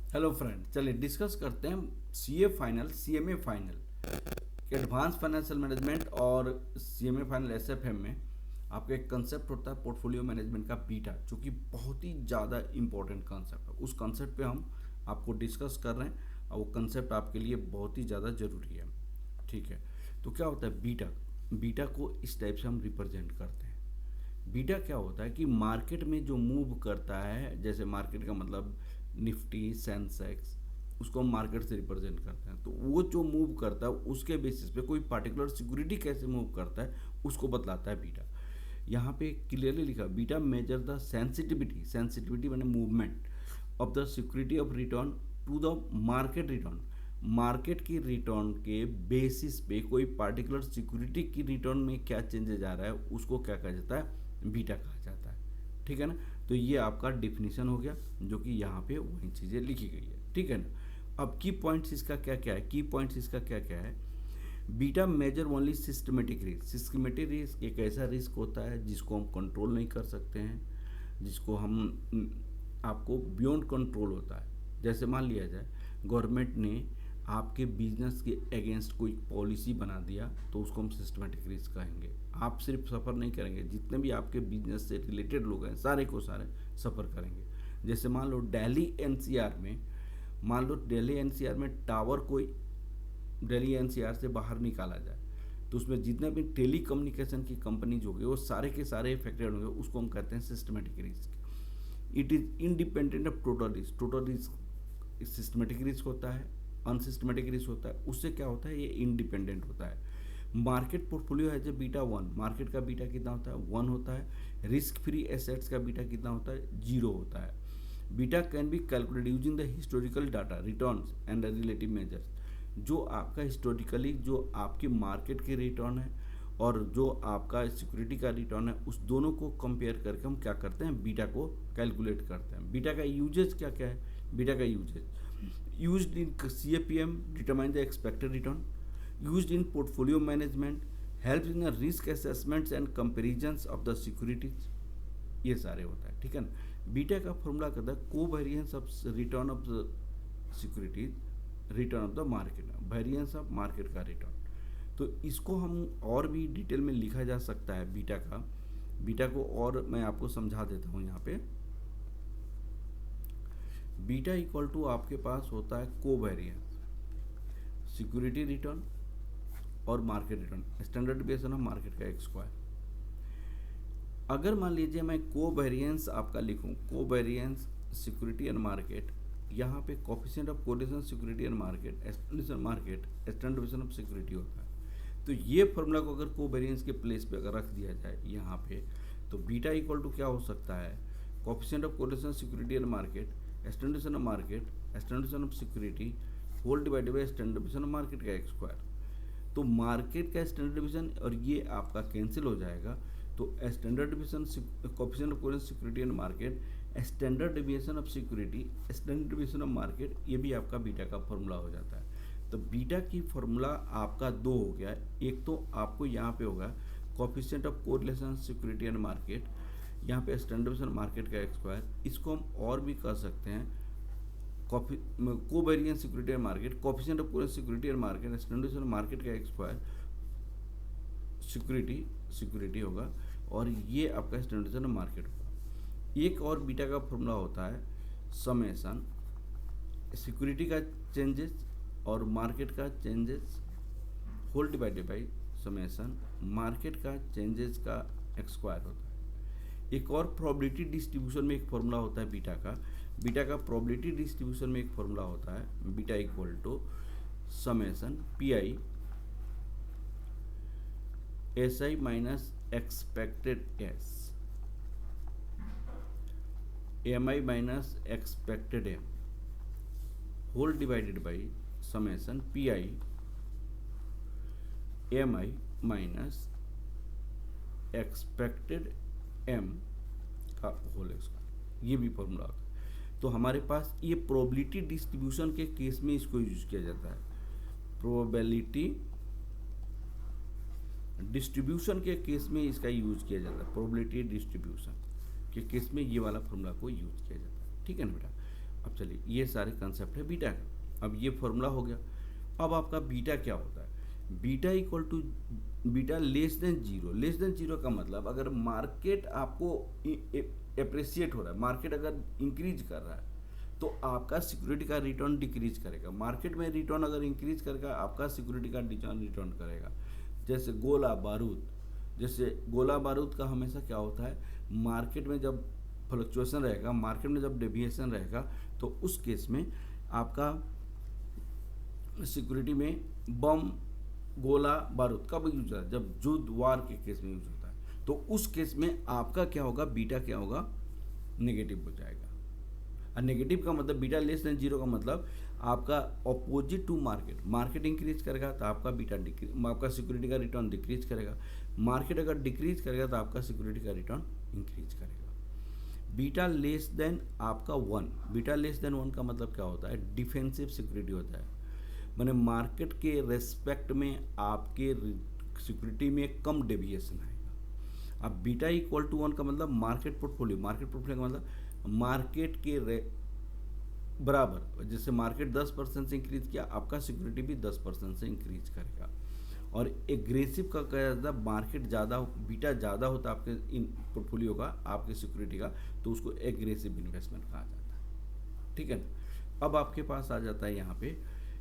Hello friend, चलिए discuss करते हैं CA final, CMA final, advance financial management और सीएमए फाइनल एसएफएम में आपका एक कंसेप्ट होता है पोर्टफोलियो मैनेजमेंट का बीटा, जो कि बहुत ही ज़्यादा इंपॉर्टेंट कंसेप्ट है। उस कंसेप्ट पे हम आपको डिस्कस कर रहे हैं और वो कंसेप्ट आपके लिए बहुत ही ज़्यादा ज़रूरी है। ठीक है, तो क्या होता है बीटा? बीटा को इस टाइप से हम रिप्रेजेंट करते हैं। बीटा क्या होता है कि मार्केट में जो मूव करता है, जैसे मार्केट का मतलब निफ्टी, सेंसेक्स, उसको हम मार्केट से रिप्रेजेंट करते हैं। तो वो जो मूव करता है उसके बेसिस पे कोई पर्टिकुलर सिक्योरिटी कैसे मूव करता है उसको बतलाता है बीटा। यहाँ पे क्लियरली लिखा, beta measure the sensitivity, sensitivity मैंने movement of the security of return to the market return. Market की रिटर्न के बेसिस पे कोई पार्टिकुलर सिक्योरिटी की रिटर्न में क्या चेंजेस आ रहा है उसको क्या कहा जाता है, बीटा कहा जाता है। ठीक है ना? तो ये आपका डिफिनीशन हो गया, जो कि यहाँ पे वही चीज़ें लिखी गई है। ठीक है ना? अब की पॉइंट्स इसका क्या क्या है, की पॉइंट्स इसका क्या क्या है। Beta measure only systematic risk. Systematic risk एक ऐसा रिस्क होता है जिसको हम कंट्रोल नहीं कर सकते हैं, जिसको हम आपको बियॉन्ड कंट्रोल होता है। जैसे मान लिया जाए गवर्नमेंट ने आपके बिजनेस के अगेंस्ट कोई पॉलिसी बना दिया, तो उसको हम सिस्टमेटिक रिस्क कहेंगे। आप सिर्फ सफ़र नहीं करेंगे, जितने भी आपके बिजनेस से रिलेटेड लोग हैं सारे को सारे सफ़र करेंगे। जैसे मान लो दिल्ली एनसीआर में, मान लो दिल्ली एनसीआर में टावर कोई दिल्ली एनसीआर से बाहर निकाला जाए, तो उसमें जितने भी टेली कम्युनिकेशन की कंपनीज होंगे वो सारे के सारे इफेक्टेड होंगे। उसको हम कहते हैं systematic risk. It is independent of total risk. Total risk systematic risk होता है, अनसिस्टमेटिक रिस्क होता है। उससे क्या होता है, ये इंडिपेंडेंट होता है। मार्केट पोर्टफोलियो है जो बीटा वन, मार्केट का बीटा कितना होता है, वन होता है। रिस्क फ्री एसेट्स का बीटा कितना होता है, जीरो होता है। Beta can be calculated using the historical data, returns and relative measures. जो आपका हिस्टोरिकली जो आपकी मार्केट की रिटर्न है और जो आपका सिक्योरिटी का रिटर्न है, उस दोनों को कंपेयर करके हम क्या करते हैं, बीटा को कैलकुलेट करते हैं। बीटा का यूजेज क्या क्या है? बीटा का usages used in CAPM determine the expected return, used in portfolio management, help in the risk assessments and comparisons of the securities, ये सारे होता है। ठीक है ना? बीटा का फॉर्मूला कहता है covariance of return of the securities, return of the market, variance of market का रिटर्न। तो इसको हम और भी डिटेल में लिखा जा सकता है बीटा का। बीटा को और मैं आपको समझा देता हूँ यहाँ पे। बीटा इक्वल टू आपके पास होता है कोवेरिएंस, सिक्योरिटी रिटर्न और market return, standard deviation of market का एक स्क्वायर। अगर मान लीजिए मैं कोवेरिएंस आपका लिखूं, कोवेरिएंस सिक्योरिटी एंड मार्केट, यहाँ पे coefficient of correlation security and market, extension market, standard deviation of security होता है। तो ये फॉर्मूला को अगर कोवेरिएंस के प्लेस पे अगर रख दिया जाए यहाँ पे, तो बीटा इक्वल टू क्या हो सकता है, coefficient of correlation security and market, standard deviation of market, standard deviation of security whole divided by standard deviation of market का एक स्क्वायर। तो मार्केट का स्टैंडर्ड डिवीजन और ये आपका कैंसिल हो जाएगा। तो standard division coefficient of correlation security and market, standard division of security, standard division of market, ये भी आपका बीटा का फॉर्मूला हो जाता है। तो बीटा की फॉर्मूला आपका दो हो गया। एक तो आपको यहाँ पे होगा coefficient of correlation security and market, यहाँ पे स्टैंडर्ड डिवीजन मार्केट का एक स्क्वायर। इसको हम और भी कर सकते हैं covariance security and market, coefficient of correlation security and market, standard division market का एक स्क्वायर, सिक्योरिटी सिक्योरिटी होगा, और ये आपका स्टैंडर्ड डिवीजन मार्केट होगा। एक और बीटा का फॉर्मूला होता है समेशन सिक्योरिटी का चेंजेस और मार्केट का changes whole divided by summation market का चेंजेस का एक स्क्वायर होता है। एक और प्रोबेबिलिटी डिस्ट्रीब्यूशन में एक फॉर्मूला होता है बीटा का। बीटा का प्रोबेबिलिटी डिस्ट्रीब्यूशन में एक फॉर्मूला होता है beta equal to summation PI SI minus expected S, MI minus expected M whole divided by summation PI MI minus expected M का होल स्क्वायर। ये भी फॉर्मूला होता है। तो हमारे पास ये प्रोबेबिलिटी डिस्ट्रीब्यूशन के केस में इसको यूज किया जाता है। प्रोबेबिलिटी डिस्ट्रीब्यूशन के केस में इसका यूज किया जाता है। प्रोबेबिलिटी डिस्ट्रीब्यूशन के केस में ये वाला फॉर्मूला को यूज किया जाता है। ठीक है ना बेटा? अब चलिए, ये सारे कंसेप्ट है बीटा का। अब ये फॉर्मूला हो गया। अब आपका बीटा क्या होता है? Beta equal to beta less than zero. Less than zero का मतलब अगर मार्केट आपको एप्रिसिएट हो रहा है, मार्केट अगर इंक्रीज कर रहा है तो आपका सिक्योरिटी का रिटर्न डिक्रीज करेगा। मार्केट में रिटर्न अगर इंक्रीज करेगा, आपका सिक्योरिटी का रिटर्न करेगा। जैसे गोला बारूद, जैसे गोला बारूद का हमेशा क्या होता है, मार्केट में जब फ्लक्चुएशन रहेगा, मार्केट में जब डेविएशन रहेगा, तो उस केस में आपका सिक्योरिटी में बम गोला बारूद कब यूज होता है? जब युद्ध वार के केस में यूज होता है। तो उस केस में आपका क्या होगा, बीटा क्या होगा, नेगेटिव हो जाएगा। और नेगेटिव का मतलब बीटा लेस देन जीरो का मतलब आपका opposite to market, market increase करेगा तो आपका बीटा आपका सिक्योरिटी का रिटर्न डिक्रीज करेगा। मार्केट अगर डिक्रीज करेगा तो आपका सिक्योरिटी का रिटर्न इंक्रीज करेगा। बीटा लेस देन आपका 1, बीटा लेस देन 1 का मतलब क्या होता है, डिफेंसिव सिक्योरिटी होता है। माने मार्केट के रेस्पेक्ट में आपके सिक्योरिटी में कम डेविएशन आएगा। अब बीटा इक्वल टू 1 का मतलब मार्केट पोर्टफोलियो, मार्केट पोर्टफोलियो का मतलब मार्केट के बराबर, जैसे मार्केट 10% से इंक्रीज किया, आपका सिक्योरिटी भी 10% से इंक्रीज करेगा। और एग्रेसिव का क्या जाता है, मार्केट ज़्यादा बीटा ज़्यादा होता है आपके इन पोर्टफोलियो का, आपके सिक्योरिटी का, तो उसको एग्रेसिव इन्वेस्टमेंट कहा जाता है। ठीक है ना। अब आपके पास आ जाता है यहाँ पे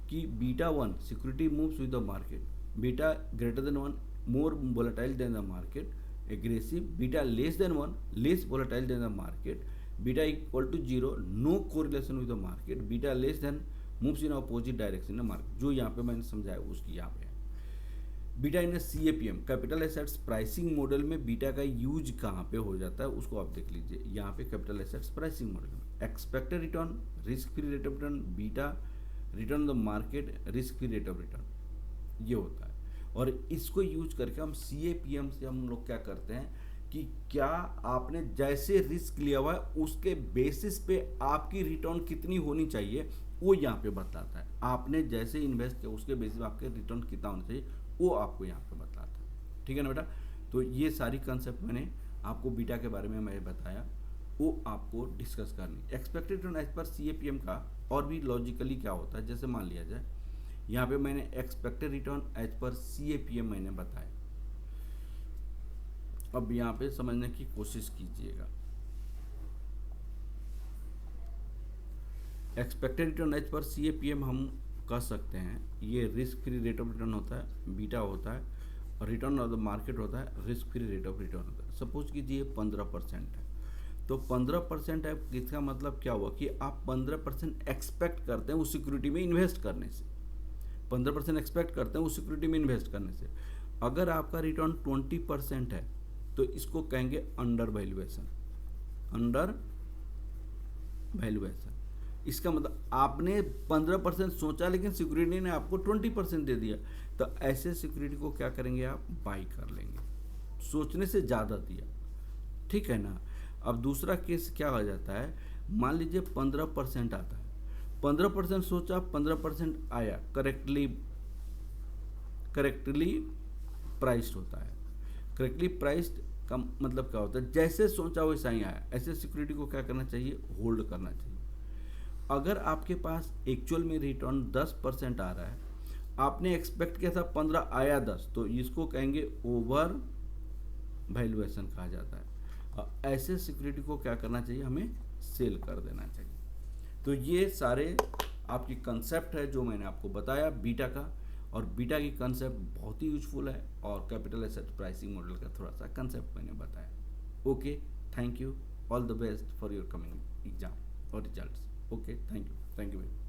कि beta 1 security moves with the market, beta greater than 1 more volatile than the market, aggressive, beta less than 1 less volatile than the market, beta equal to zero no correlation with the market, beta less than moves in opposite direction in market. जो यहाँ पे मैंने समझाया उसकी यहाँ पे है। Beta in CAPM capital assets pricing model में बीटा का यूज कहाँ पे हो जाता है उसको आप देख लीजिए। यहाँ पे कैपिटल एसेट्स प्राइसिंग मॉडल में expected return, risk free rate of return, beta return the market, risk free rate of return, ये होता है। और इसको यूज करके हम CAPM से हम लोग क्या करते हैं कि क्या आपने जैसे रिस्क लिया हुआ है उसके बेसिस पे आपकी रिटर्न कितनी होनी चाहिए वो यहाँ पे बताता है। आपने जैसे इन्वेस्ट किया उसके बेसिस पे आपके रिटर्न कितना होना चाहिए वो आपको यहाँ पे बताता है। ठीक है ना बेटा। तो ये सारी कंसेप्ट मैंने आपको बीटा के बारे में मैं बताया, वो आपको डिस्कस करनी। Expected return as per CAPM का और भी लॉजिकली क्या होता है, जैसे मान लिया जाए यहाँ पे मैंने expected return as per CAPM मैंने बताया। अब यहाँ पे समझने की कोशिश कीजिएगा। Expected return as per CAPM हम कह सकते हैं ये risk free rate of return होता है, बीटा होता है, और रिटर्न ऑफ द मार्केट होता है, risk free rate of return होता है। सपोज कीजिए 15% है, तो 15% है, इसका मतलब क्या हुआ कि आप 15% एक्सपेक्ट करते हैं उस सिक्योरिटी में इन्वेस्ट करने से, 15% एक्सपेक्ट करते हैं उस सिक्योरिटी में इन्वेस्ट करने से। अगर आपका रिटर्न 20% है तो इसको कहेंगे अंडर वैल्यूएशन, अंडर वैल्यूएशन। इसका मतलब आपने 15% सोचा लेकिन सिक्योरिटी ने आपको 20% दे दिया, तो ऐसे सिक्योरिटी को क्या करेंगे आप, बाई कर लेंगे, सोचने से ज़्यादा दिया। ठीक है ना। अब दूसरा केस क्या हो जाता है, मान लीजिए 15% आता है, 15% सोचा, 15% आया, करेक्टली प्राइस्ड होता है। करेक्टली प्राइस्ड का मतलब क्या होता है, जैसे सोचा वैसा ही आया। ऐसे सिक्योरिटी को क्या करना चाहिए, होल्ड करना चाहिए। अगर आपके पास एक्चुअल में रिटर्न 10% आ रहा है, आपने एक्सपेक्ट किया था 15, आया 10, तो इसको कहेंगे ओवर वैल्यूएशन कहा जाता है। और ऐसे सिक्योरिटी को क्या करना चाहिए, हमें सेल कर देना चाहिए। तो ये सारे आपकी कंसेप्ट है जो मैंने आपको बताया बीटा का, और बीटा की कंसेप्ट बहुत ही यूजफुल है, और कैपिटल एसेट प्राइसिंग मॉडल का थोड़ा सा कंसेप्ट मैंने बताया। Okay, thank you, all the best for your coming exam और results. Okay, thank you very much.